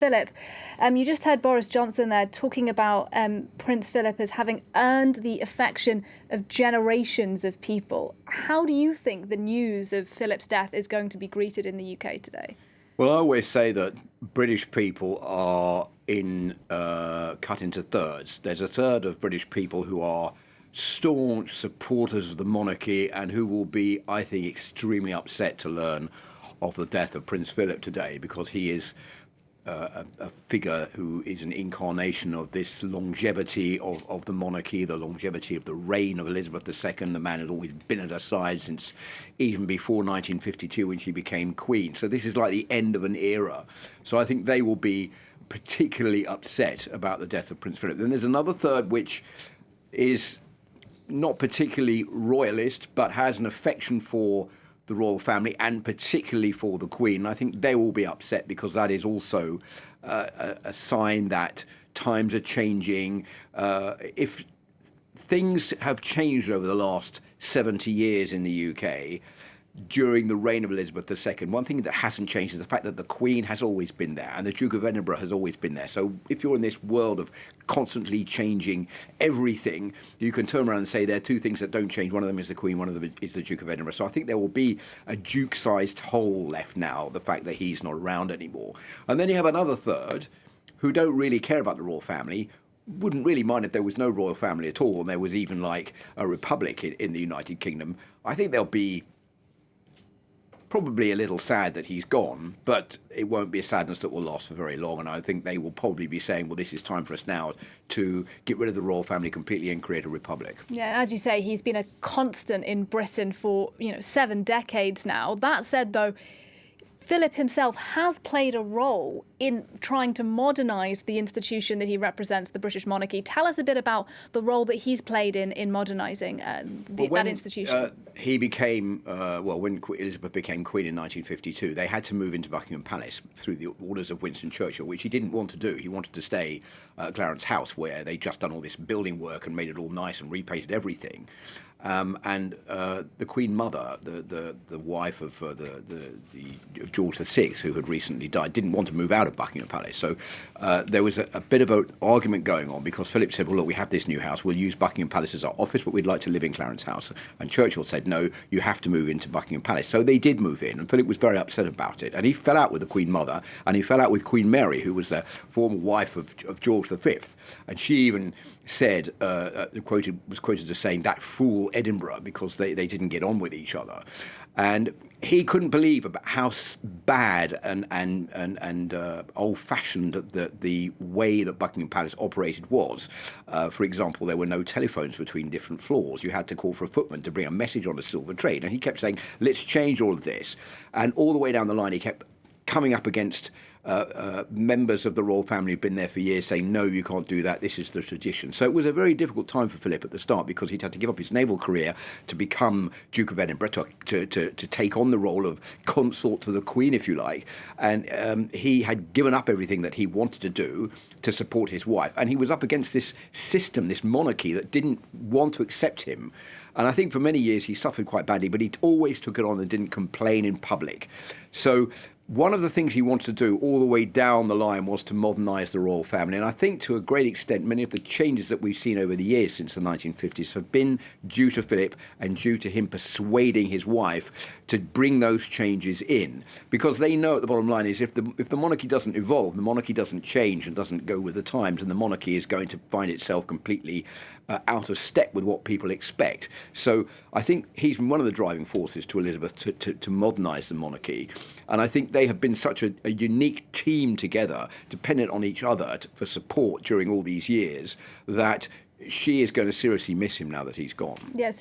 Philip, you just heard Boris Johnson there talking about Prince Philip as having earned the affection of generations of people. How do you think the news of Philip's death is going to be greeted in the UK today? Well, I always say that British people are cut into thirds. There's a third of British people who are staunch supporters of the monarchy and who will be, I think, extremely upset to learn of the death of Prince Philip today, because he is a figure who is an incarnation of this longevity of the monarchy, the longevity of the reign of Elizabeth II. The man has always been at her side since even before 1952 when she became Queen. So this is like the end of an era. So I think they will be particularly upset about the death of Prince Philip. Then there's another third which is not particularly royalist, but has an affection for the royal family and particularly for the Queen. I think they will be upset because that is also a sign that times are changing. If things have changed over the last 70 years in the UK, during the reign of Elizabeth II, one thing that hasn't changed is the fact that the Queen has always been there and the Duke of Edinburgh has always been there. So if you're in this world of constantly changing everything, you can turn around and say there are two things that don't change. One of them is the Queen, one of them is the Duke of Edinburgh. So I think there will be a Duke-sized hole left now, the fact that he's not around anymore. And then you have another third who don't really care about the royal family, wouldn't really mind if there was no royal family at all, and there was even like a republic in the United Kingdom. I think there'll be probably a little sad that he's gone, but it won't be a sadness that will last for very long. And I think they will probably be saying, well, this is time for us now to get rid of the royal family completely and create a republic. Yeah, and as you say, he's been a constant in Britain for, 7 decades now. That said, though, Philip himself has played a role in trying to modernise the institution that he represents, the British monarchy. Tell us a bit about the role that he's played in modernising that institution. He became, when Elizabeth became Queen in 1952, they had to move into Buckingham Palace through the orders of Winston Churchill, which he didn't want to do. He wanted to stay at Clarence House, where they'd just done all this building work and made it all nice and repainted everything. The Queen Mother, the wife of George VI, who had recently died, didn't want to move out of Buckingham Palace. So there was a bit of an argument going on, because Philip said, well, look, we have this new house, we'll use Buckingham Palace as our office, but we'd like to live in Clarence House. And Churchill said, no, you have to move into Buckingham Palace. So they did move in, and Philip was very upset about it. And he fell out with the Queen Mother, and he fell out with Queen Mary, who was the former wife of George V. And she even said, was quoted as saying, that fool Edinburgh, because they didn't get on with each other. And he couldn't believe about how bad and old-fashioned the way that Buckingham Palace operated was. For example, there were no telephones between different floors. You had to call for a footman to bring a message on a silver tray. And he kept saying, let's change all of this. And all the way down the line, he kept coming up against members of the royal family who've been there for years saying, no, you can't do that, this is the tradition. So it was a very difficult time for Philip at the start, because he'd had to give up his naval career to become Duke of Edinburgh, to take on the role of consort to the Queen, if you like. And he had given up everything that he wanted to do to support his wife. And he was up against this system, this monarchy that didn't want to accept him. And I think for many years he suffered quite badly, but he always took it on and didn't complain in public. So one of the things he wanted to do all the way down the line was to modernise the royal family. And I think to a great extent, many of the changes that we've seen over the years since the 1950s have been due to Philip and due to him persuading his wife to bring those changes in. Because they know at the bottom line is if the monarchy doesn't evolve, the monarchy doesn't change and doesn't go with the times, and the monarchy is going to find itself completely out of step with what people expect. So I think he's been one of the driving forces to Elizabeth to modernise the monarchy. And I think they have been such a unique team together, dependent on each other for support during all these years, that she is going to seriously miss him now that he's gone. Yes.